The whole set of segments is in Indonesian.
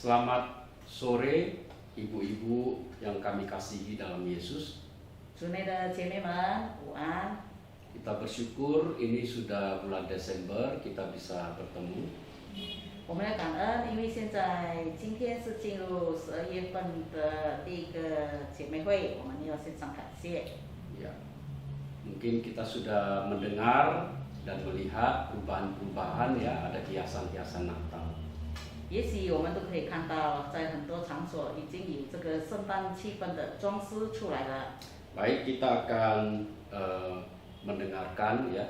Selamat sore ibu-ibu yang kami kasihi dalam Yesus. 主内的姐妹们，午安！ Kita bersyukur ini sudah bulan Desember kita bisa bertemu. 我们要感恩，因为今天是进入12月份的第一个姐妹会，我们要献上感谢。 Ya, mungkin kita sudah mendengar dan melihat perubahan-perubahan ya, ada hiasan-hiasan Natal. 也许我们都可以看到，在很多场所已经有这个圣诞气氛的装饰出来了。 Baik, kita akan mendengarkan ya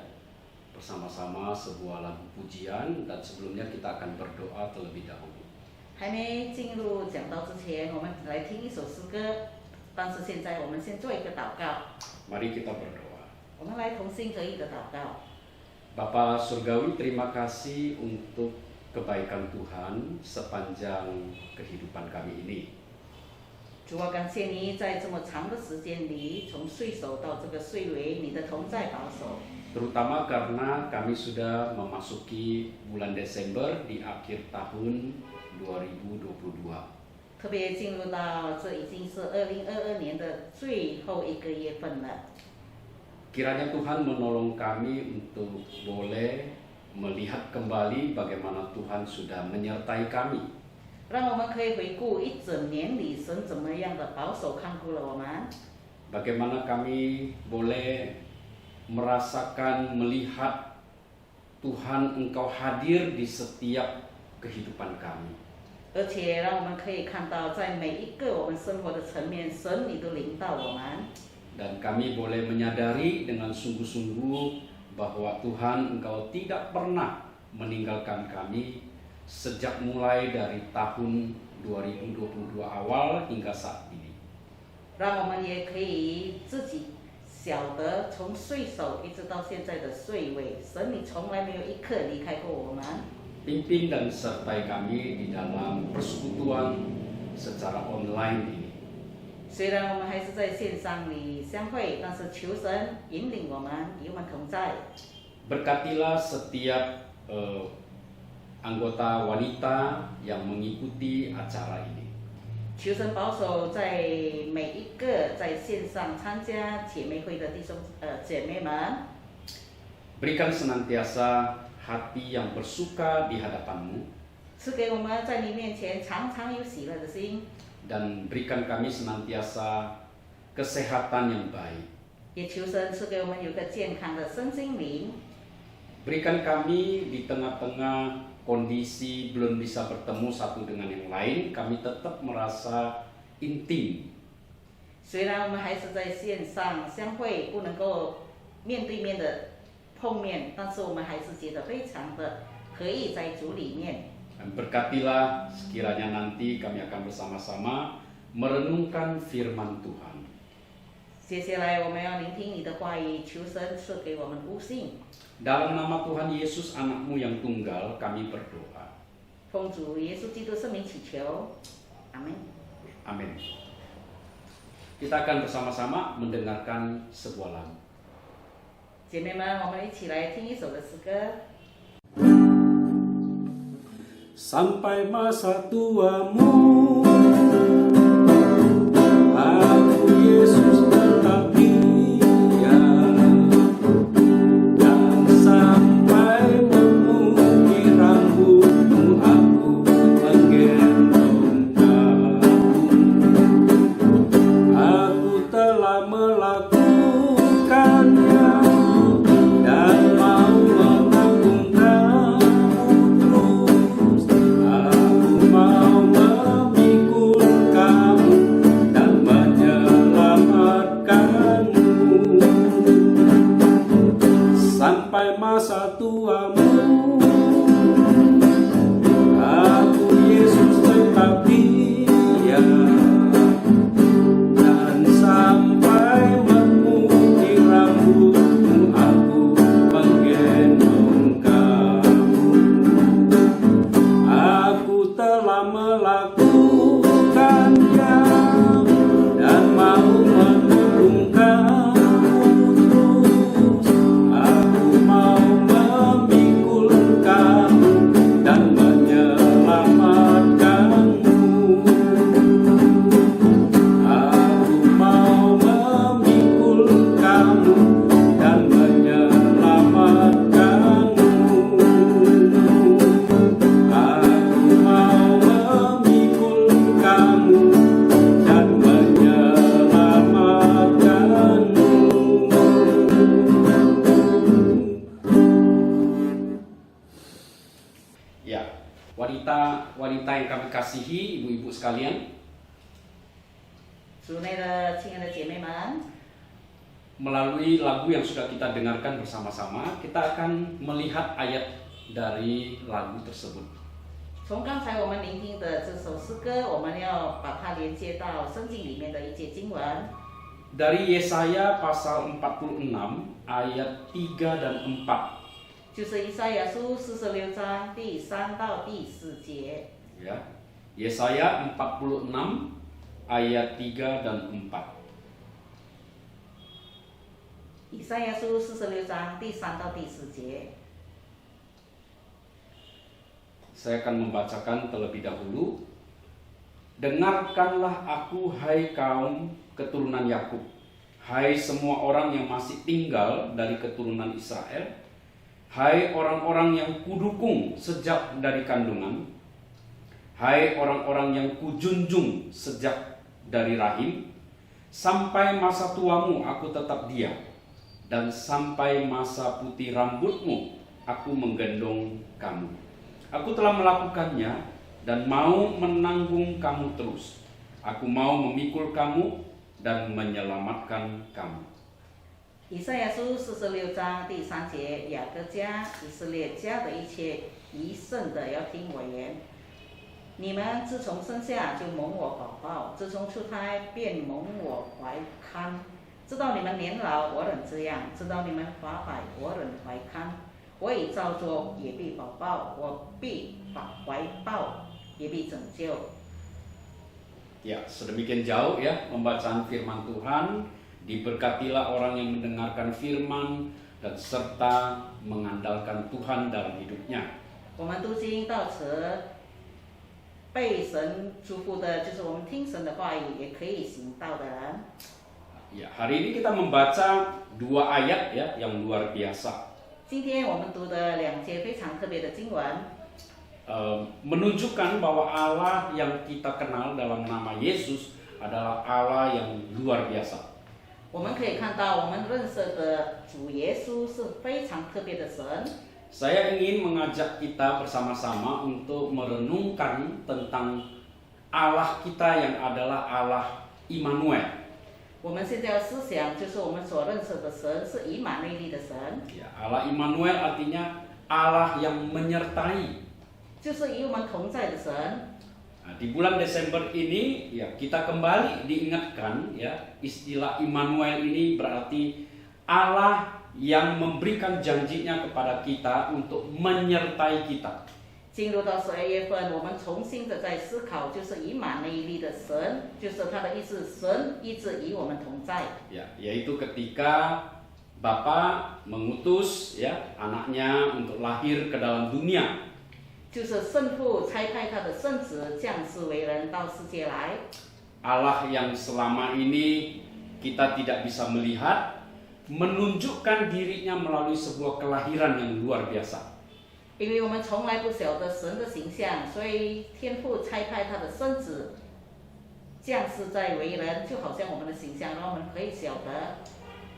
bersama-sama sebuah lagu pujian dan sebelumnya kita akan berdoa terlebih dahulu. 还没进入讲道之前，我们来听一首诗歌。但是现在我们先做一个祷告。 Mari kita berdoa. 我们来同心合意的祷告。 Bapa Surgawi, terima kasih untuk kebaikan Tuhan sepanjang kehidupan kami ini. 主啊，感谢你在这么长的时间里，从岁首到这个岁尾，你的同在保守。 Terutama karena kami sudah memasuki bulan Desember di akhir tahun 2022. 特别进入到这已经是2022年的最后一个月份了。 Kiranya Tuhan menolong kami untuk boleh melihat kembali bagaimana Tuhan sudah menyertai kami. 让我们可以回顾一整年里神怎么样的保守看顾了我们。 Bagaimana kami boleh merasakan, melihat Tuhan Engkau hadir di setiap kehidupan kami. 而且让我们可以看到，在每一个我们生活的层面，神你都领导我们。 Dan kami boleh menyadari dengan sungguh-sungguh bahwa Tuhan Engkau tidak pernah meninggalkan kami sejak mulai dari tahun 2022 awal hingga saat ini. 让我们也可以自己晓得，从岁首一直到现在的岁尾，神你从来没有一刻离开过我们。 Pimpin dan sertai kami di dalam persekutuan secara online ini. 虽然我们还是在线上里相会，但是求神引领我们，与我们同在。 Berkatilah setiap anggota wanita yang mengikuti acara ini. 求神保守在每一个在线上参加姐妹会的弟兄姐妹们， Berikan senantiasa hati yang bersuka di hadapan-Mu 赐给我们在你面前常常有喜乐的心， dan berikan kami senantiasa kesehatan yang baik. 也求神赐给我们有个健康的身心灵。 Berikan kami di tengah-tengah kondisi belum bisa bertemu satu dengan yang lain, kami tetap merasa intim. 虽然我们还是在线上相会，不能够面对面的碰面，但是我们还是觉得非常的合意在主里面。 Dan berkatilah sekiranya nanti kami akan bersama-sama merenungkan firman Tuhan. 接下来我们要聆听你的话语，求神赐给我们悟性。 Dalam nama Tuhan Yesus anakmu yang tunggal kami berdoa. 奉主耶稣基督圣名祈求，阿门。 Amin. Kita akan bersama-sama mendengarkan sebuah lagu. 姐妹们，我们一起来听一首的诗歌。 Sampai masa tuamu, aku Yesus tetap dia, dan sampai memutih rambutmu aku menggendong kamu. Aku telah melakukannya dan mau menanggung kamu terus. Aku mau memikul kamu dan menyelamatkanmu sampai masa tuamu. Aku Yesus tetap dia, dan sampai memutih rambutmu aku menggendong kamu. Aku telah melakukannya dan mau menanggung kamu terus. Aku mau memikul kamu dan menyelamatkanmu saudara yang kami kasihi, ibu-ibu sekalian, 主内的亲爱的姐妹们， melalui lagu yang sudah kita dengarkan bersama-sama, kita akan melihat ayat dari lagu tersebut. 从刚才我们聆听的这首诗歌，我们要把它连接到圣经里面的一节经文， Dari Yesaya pasal 46 ayat 3 dan 4. 就是以赛亚书46章第3到第4节。 Ya. Yesaya 46 ayat 3 dan 4. 以赛亚书46章第3到第4节。 Saya akan membacakan terlebih dahulu. Dengarkanlah aku, hai kaum keturunan Yakub, hai semua orang yang masih tinggal dari keturunan Israel, hai orang-orang yang kudukung sejak dari kandungan, hai orang-orang yang kujunjung sejak dari rahim, sampai masa tuamu aku tetap diam, dan sampai masa putih rambutmu aku menggendong kamu. Aku telah melakukannya dan mau menanggung kamu terus. Aku mau memikul kamu dan menyelamatkan kamu. 以赛亚书46章第3节，雅各家、以色列家的一切一圣的要听我言。你们自从生下就蒙我保抱，自从出胎便蒙我怀看。知道你们年老，我仍这样；知道你们华怀，我仍怀看。我已照做，也必保抱；我必怀抱，也必拯救。 Ya, sedemikian jauh ya pembacaan firman Tuhan. Diberkatilah orang yang mendengarkan firman dan serta mengandalkan Tuhan dalam hidupnya. 我们读经到此，被神祝福的，就是我们听神的话语也可以行道的人。 Ya, hari ini kita membaca 2 ayat ya yang luar biasa. 今天我们读的2节非常特别的经文， menunjukkan bahwa Allah yang kita kenal dalam nama Yesus adalah Allah yang luar biasa. 我们可以看到我们认识的主耶稣是非常特别的神。 Saya ingin mengajak kita bersama-sama untuk merenungkan tentang Allah kita yang adalah Allah Immanuel. 我们现在要思想，就是我们所认识的神是以马内利的神， Ya, Allah Immanuel artinya Allah yang menyertai. 就是与我们同在的神。 Nah, di bulan Desember ini ya kita kembali diingatkan ya istilah Immanuel ini berarti Allah yang memberikan janjinya kepada kita untuk menyertai kita. 进入到12月份，我们重新的在思考，就是以马内利的神，就是他的意思，神一直与我们同在。 Ya, yaitu ketika Bapa mengutus ya anaknya untuk lahir ke dalam dunia. 就是圣父差派他的圣子降世为人到世界来。 Allah yang selama ini kita tidak bisa melihat menunjukkan dirinya melalui sebuah kelahiran yang luar biasa. 因为我们从来不晓得神的形象，所以天父差派他的圣子降世在为人，就好像我们的形象，让我们可以晓得。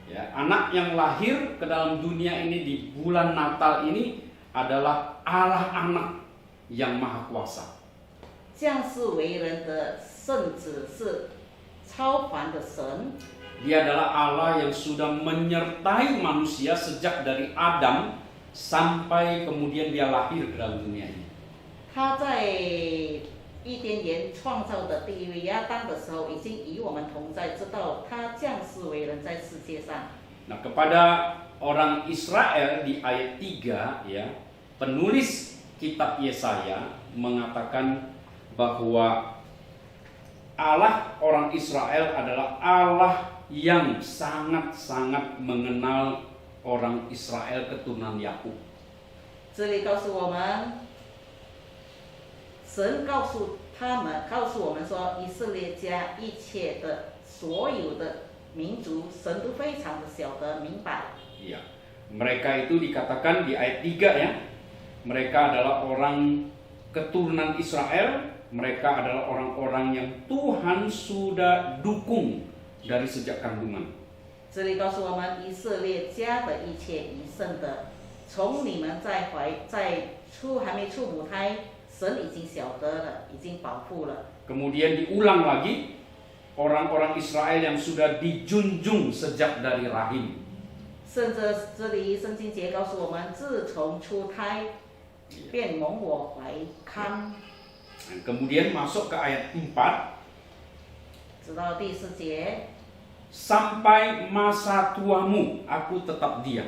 Ya, anak yang lahir ke dalam dunia ini di bulan Natal ini adalah Allah anak yang maha kuasa. 降世为人的圣子是超凡的神， Dia adalah Allah yang sudah menyertai manusia sejak dari Adam sampai kemudian dia lahir ke dalam dunia ini. 他在伊甸园创造的第一位亚当的时候，已经与我们同在，知道他降世为人在世界上。 Nah, kepada orang Israel di ayat 3 ya, penulis kitab Yesaya mengatakan bahwa Allah orang Israel adalah Allah yang sangat-sangat mengenal orang Israel keturunan Yakub. 这里告诉我们，神告诉我们说，以色列家一切的所有的民族，神都非常的晓得明白。 Ya, mereka itu dikatakan di ayat 3 ya, mereka adalah orang keturunan Israel, mereka adalah orang-orang yang Tuhan sudah dukung dari sejak kandungan. 这里告诉我们，以色列家的一切一圣的，从你们还没出母胎，神已经晓得了，已经保护了。 Kemudian diulang lagi, orang-orang Israel yang sudah dijunjung sejak dari rahim. 甚至这里圣经节告诉我们，自从出胎便蒙我怀看， Kemudian masuk ke ayat 4, 直到第4节， sampai masa tuamu aku tetap diam.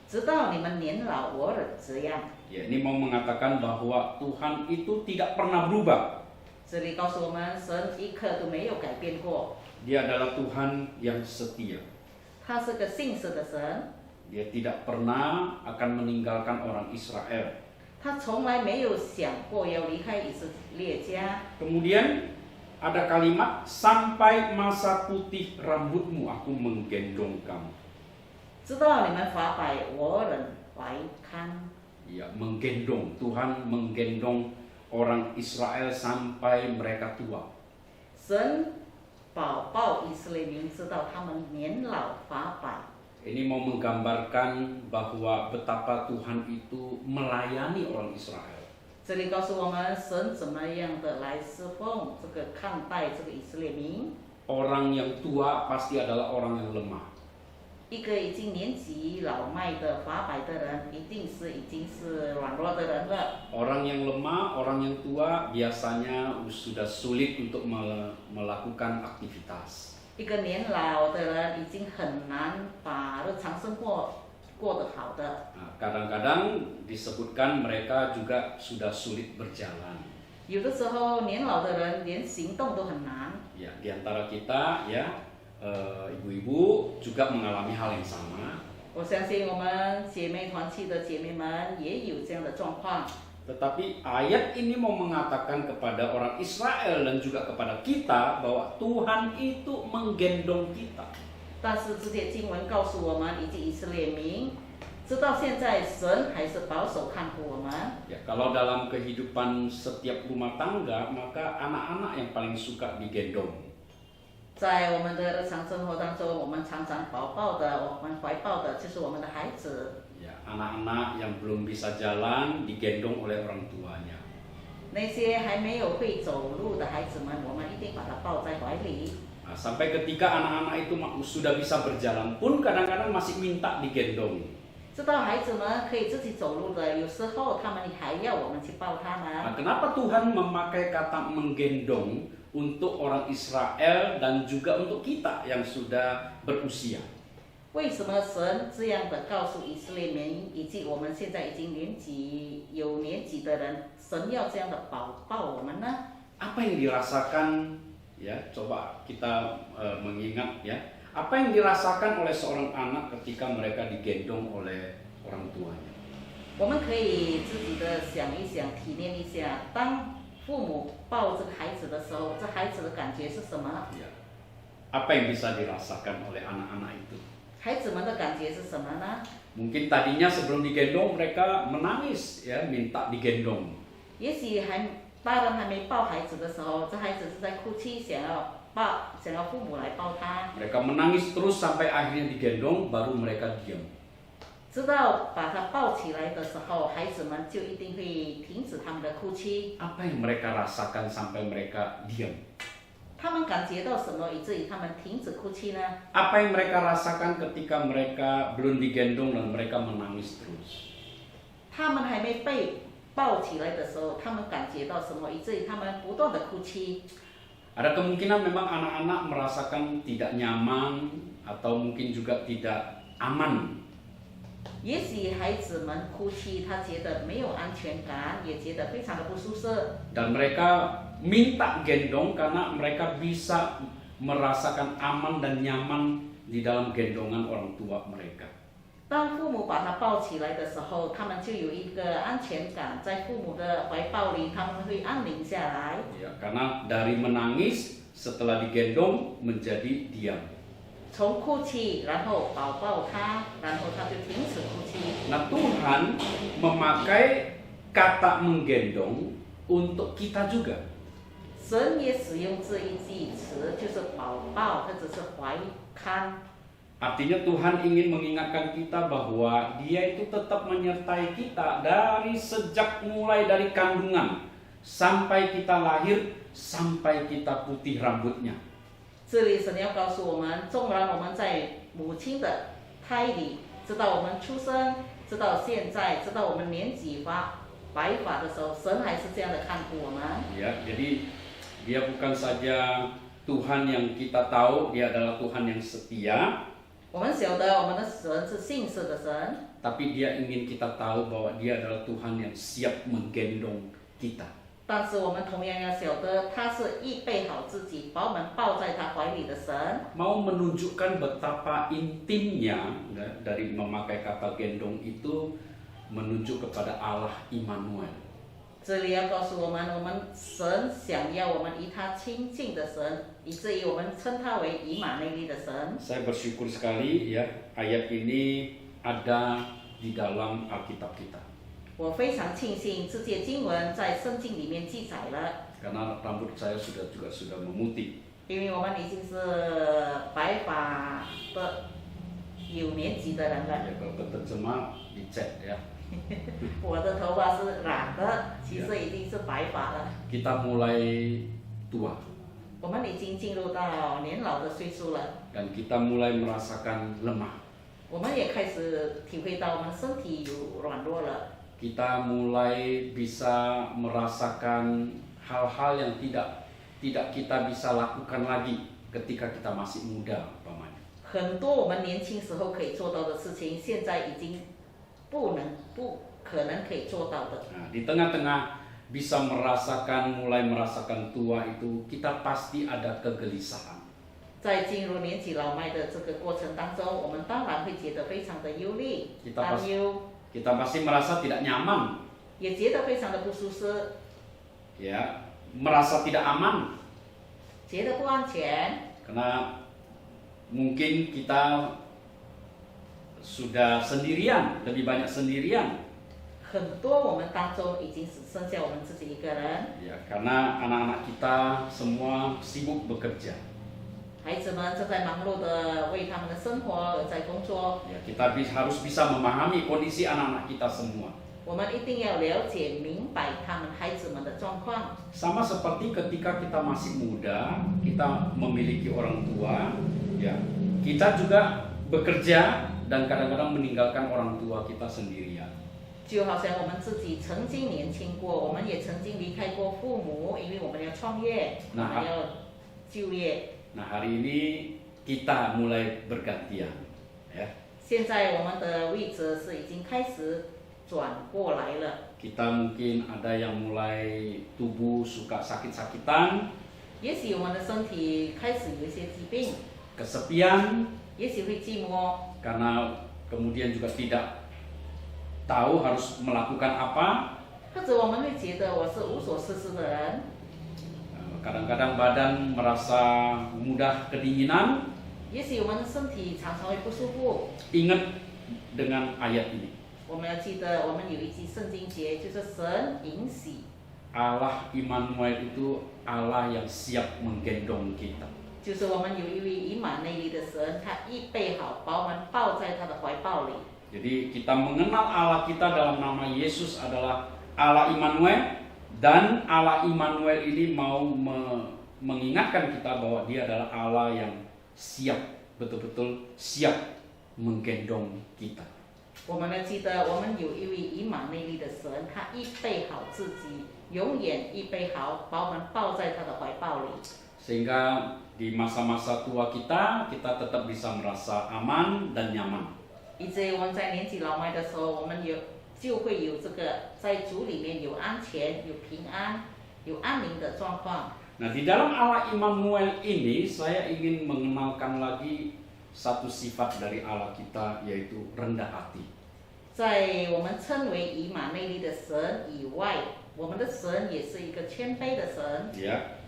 直到你们年老，我仍这样。 Ya, ini mau mengatakan bahwa Tuhan itu tidak pernah berubah. 这里告诉我们，神一刻都没有改变过， Dia adalah Tuhan yang setia. 他是个信实的神， Dia tidak pernah akan meninggalkan orang Israel. 他从来没有想过要离开以色列家。 Kemudian ada kalimat sampai masa putih rambutmu aku menggendong kamu. 直到你们发白，我仍怀看。 Ya, menggendong. Tuhan menggendong orang Israel sampai mereka tua. 神保抱以色列民，直到他们年老发白。 Ini mau menggambarkan bahwa betapa Tuhan itu melayani orang Israel. 这里告诉我们，神怎么样的来侍奉这个看待这个以色列民。 Orang yang tua pasti adalah orang yang lemah. 一个已经年纪老迈的发白的人，已经是软弱的人了。 Orang yang lemah, orang yang tua biasanya sudah sulit untuk melakukan aktivitas. 一个年老的人已经很难把日常生活过得好的。 Nah, kadang-kadang disebutkan mereka juga sudah sulit berjalan. 有的时候，年老的人连行动都很难。 Ya, di antara kita ya ibu-ibu juga mengalami hal yang sama. 我相信我们姐妹团契的姐妹们也有这样的状况。 Tetapi ayat ini mau mengatakan kepada orang Israel dan juga kepada kita bahwa Tuhan itu menggendong kita. 但是这些经文告诉我们以及以色列民，直到现在神还是保守看护我们。 Ya, kalau dalam kehidupan setiap rumah tangga, maka anak-anak yang paling suka digendong. 在我们的日常生活当中，我们常常我们怀抱的就是我们的孩子。 Ya, anak-anak yang belum bisa jalan digendong oleh orang tuanya. 那些还没有会走路的孩子们，我们一定把他抱在怀里。 Nah, sampai ketika anak-anak itu sudah bisa berjalan pun kadang-kadang masih minta digendong. 直到孩子们可以自己走路的，有时候他们还要我们去抱他们。 Nah, kenapa Tuhan memakai kata menggendong untuk orang Israel dan juga untuk kita yang sudah berusia? 为什么神这样的告诉以色列民以及我们现在已经有年纪的人，神要这样的保抱我们呢？ Apa yang dirasakan ya? Coba kita mengingat ya. Apa yang dirasakan oleh seorang anak ketika mereka digendong oleh orang tuanya? 我们可以自己的想一想，体验一下，当父母抱这个孩子的时候，这孩子的感觉是什么？ Ya. Apa yang bisa dirasakan oleh anak-anak itu? 孩子们的感觉是什么呢？ Mungkin tadinya sebelum digendong mereka menangis ya, minta digendong. 也许大人还没抱孩子的时候，这孩子是在哭泣，想要父母来抱他。 Mereka menangis terus sampai akhirnya digendong, baru mereka diam. 直到把他抱起来的时候，孩子们就一定会停止他们的哭泣。 Apa yang mereka rasakan sampai mereka diam? 他们感觉到什么，以至于他们停止哭泣呢？ Apa yang mereka rasakan ketika mereka belum digendong dan mereka menangis terus? 他们还没被抱起来的时候，他们感觉到什么，以至于他们不断的哭泣。 Ada kemungkinan memang anak-anak merasakan tidak nyaman atau mungkin juga tidak aman. 也许孩子们哭泣，他觉得没有安全感，也觉得非常的不舒适。 Dan mereka minta gendong karena mereka bisa merasakan aman dan nyaman di dalam gendongan orang tua mereka. 当父母把他抱起来的时候，他们就有一个安全感，在父母的怀抱里，他们会安宁下来。 Ya, karena dari menangis setelah digendong menjadi diam. 从哭泣，然后抱抱他，然后他就停止哭泣。 Nah, Tuhan memakai kata menggendong untuk kita juga. 神也使用这一句词，就是抱抱或者是怀看。Artinya Tuhan ingin mengingatkan kita bahwa Dia itu tetap menyertai kita dari sejak mulai dari kandungan sampai kita lahir, sampai kita putih rambutnya. 这里神要告诉我们，纵然我们在母亲的胎里，直到我们出生，直到现在，直到我们年纪白发的时候，神还是这样的看顾我们。 Ya, jadi Dia bukan saja Tuhan yang kita tahu, Dia adalah Tuhan yang setia, 我们晓得我们的神是信实的神， tapi Dia ingin kita tahu bahwa Dia adalah Tuhan yang siap menggendong kita. 但是我们同样要晓得，他是预备好自己，把我们抱在他怀里的神。 Mau menunjukkan betapa intimnya dari memakai kata gendong itu menunjuk kepada Allah Immanuel. 这里要告诉我们，我们神想要我们与他亲近的神，以至于我们称他为以马内利的神。 Saya bersyukur sekali ya ayat ini ada di dalam Alkitab kita. 我非常庆幸这节经文在圣经里面记载了， Karena rambut saya juga sudah memutih. 因为我们已经是白发的有年纪的人了。 Ya kalau terjemah dicek ya. 我的头发是染的，其实已经是白发了。 Kita mulai tua 我们已经进入到年老的岁数了， dan kita mulai merasakan lemah. 我们也开始体会到我们身体有软弱了。 Kita mulai bisa merasakan hal-hal yang tidak kita bisa lakukan lagi ketika kita masih muda umpamanya. 很多我们年轻时候可以做到的事情，现在已经不可能可以做到的。 Nah, di tengah-tengah bisa mulai merasakan tua itu, kita pasti ada kegelisahan. 在进入年纪老迈的这个过程当中，我们当然会觉得非常的忧虑、担忧， Kita pasti merasa tidak nyaman, 也觉得非常的不舒适， ya, merasa tidak aman 觉得不安全， karena mungkin kita sudah sendirian, lebih banyak sendirian. 很多我们当中已经只剩下我们自己一个人， Ya, karena anak-anak kita semua sibuk bekerja. 孩子们正在忙碌的为他们的生活而在工作。 Ya, kita harus bisa memahami kondisi anak-anak kita semua. 我们一定要了解明白他们孩子们的状况。 Sama seperti ketika kita masih muda, kita memiliki orang tua, ya, kita juga bekerja dan kadang-kadang meninggalkan orang tua kita sendirian. 就好像我们自己曾经年轻过，我们也曾经离开过父母，因为我们要创业，我们要就业。 Nah, hari ini kita mulai bergantian, ya. 现在我们的位置是已经开始转过来了。 Kita mungkin ada yang mulai tubuh suka sakit-sakitan, 也许我们的身体开始有一些疾病， kesepian, 也许会寂寞， karena kemudian juga tidak tahu harus melakukan apa. 或者我们会觉得我是无所事事的人。 Kadang-kadang badan merasa mudah kedinginan. 也许我们的身体常常会不舒服。 Ingat dengan ayat ini. 我们要记得，我们有一句圣经节，就是神允许。 Allah Immanuel itu Allah yang siap menggendong kita. 就是我们有一位以马内利的神，他预备好把我们抱在他的怀抱里。 Jadi kita mengenal Allah kita dalam nama Yesus adalah Allah Immanuel, dan Allah Immanuel ini mau mengingatkan kita bahwa Dia adalah Allah yang siap, betul-betul siap menggendong kita. 我们要记得，我们有一位以马内利的神，他预备好自己，永远预备好把我们抱在他的怀抱里。 Sehingga di masa-masa tua kita tetap bisa merasa aman dan nyaman. 以至于我们在年纪老迈的时候，我们就会有这个在主里面有安全、有平安、有安宁的状况。 Nah, di dalam Allah Immanuel ini saya ingin mengenalkan lagi satu sifat dari Allah kita, yaitu rendah hati. 在我们称为以马内利的神以外，我们的神也是一个谦卑的神。 Ya,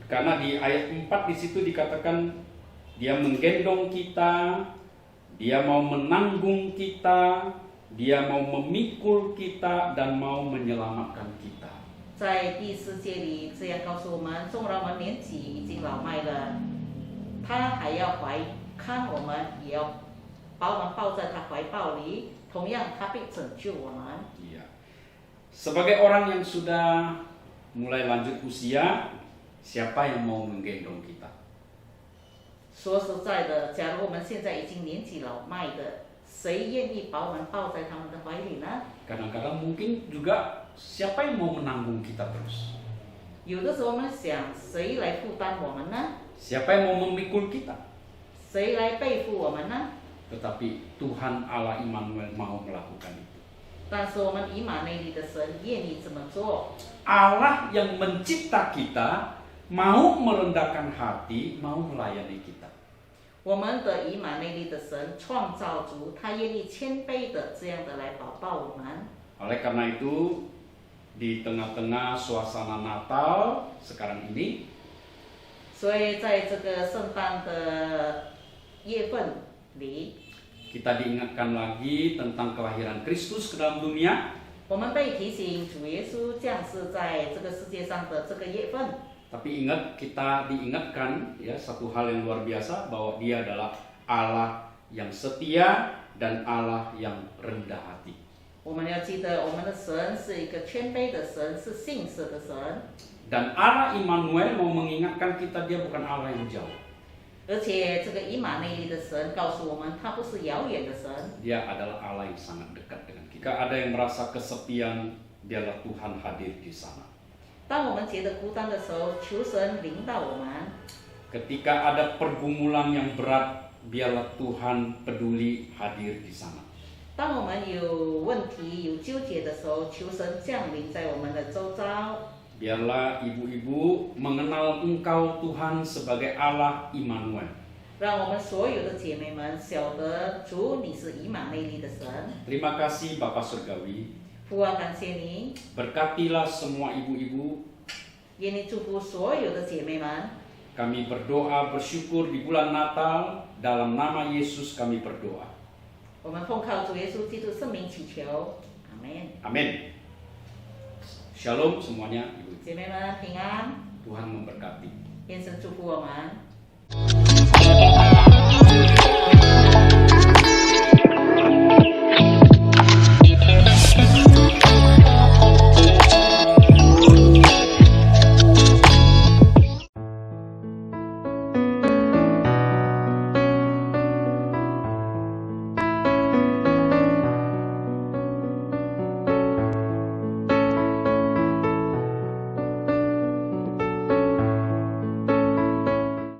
karena di ayat 4 di situ dikatakan Dia menggendong kita, Dia mau menanggung kita, Dia mau memikul kita dan mau menyelamatkan kita. 在第4节里这样告诉我们，纵然我们年纪已经老迈了，他还要怀看我们，也要把我们抱在他怀抱里，同样他必拯救我们。 Iya. Sebagai orang yang sudah mulai lanjut usia, siapa yang mau menggendong kita? 说实在的，假如我们现在已经年纪老迈的，谁愿意把我们抱在他们的怀里呢？ Kadang-kadang mungkin juga siapa yang mau menanggung kita terus? 有的时候我们想，谁来负担我们呢？ Siapa yang mau memikul kita? 谁来背负我们呢？ Tetapi Tuhan Allah Immanuel mau melakukan itu. 但是我们以马内利的神愿意这么做。 Allah yang mencipta kita mau merendahkan hati, mau melayani kita. 我们的以马内利的神创造主，他愿意谦卑的这样的来保抱我们。 Oleh karena itu, di tengah-tengah suasana Natal sekarang ini, 所以在这个圣诞的月份里， kita diingatkan lagi tentang kelahiran Kristus ke dalam dunia. 我们被提醒主耶稣降世在这个世界上的这个月份。 Tapi ingat, kita diingatkan ya satu hal yang luar biasa, bahwa Dia adalah Allah yang setia dan Allah yang rendah hati. 我们要记得，我们的神是一个谦卑的神，是信实的神。 Dan Allah Immanuel mau mengingatkan kita, Dia bukan Allah yang jauh. 而且这个以马内利的神告诉我们，他不是遥远的神， Dia adalah Allah yang sangat dekat dengan kita. Jika ada yang merasa kesepian, Dialah Tuhan hadir di sana. 当我们觉得孤单的时候，求神领导我们； Ketika ada pergumulan yang berat, biarlah Tuhan peduli hadir di sana. 当我们有问题、有纠结的时候，求神降临在我们的周遭。 Biarlah ibu-ibu mengenal Engkau Tuhan sebagai Allah Immanuel. 让我们所有的姐妹们晓得，主你是以马内利的神。 Terima kasih Bapak Surgawi. 父啊，感谢你， Berkatilah semua ibu-ibu. 愿你祝福所有的姐妹们。 Kami berdoa bersyukur di bulan Natal. Dalam nama Yesus kami berdoa. 我们奉靠主耶稣基督圣名祈求，阿门。 Amin. Shalom semuanya ibu. 姐妹们平安， Tuhan memberkati. 愿神祝福我们。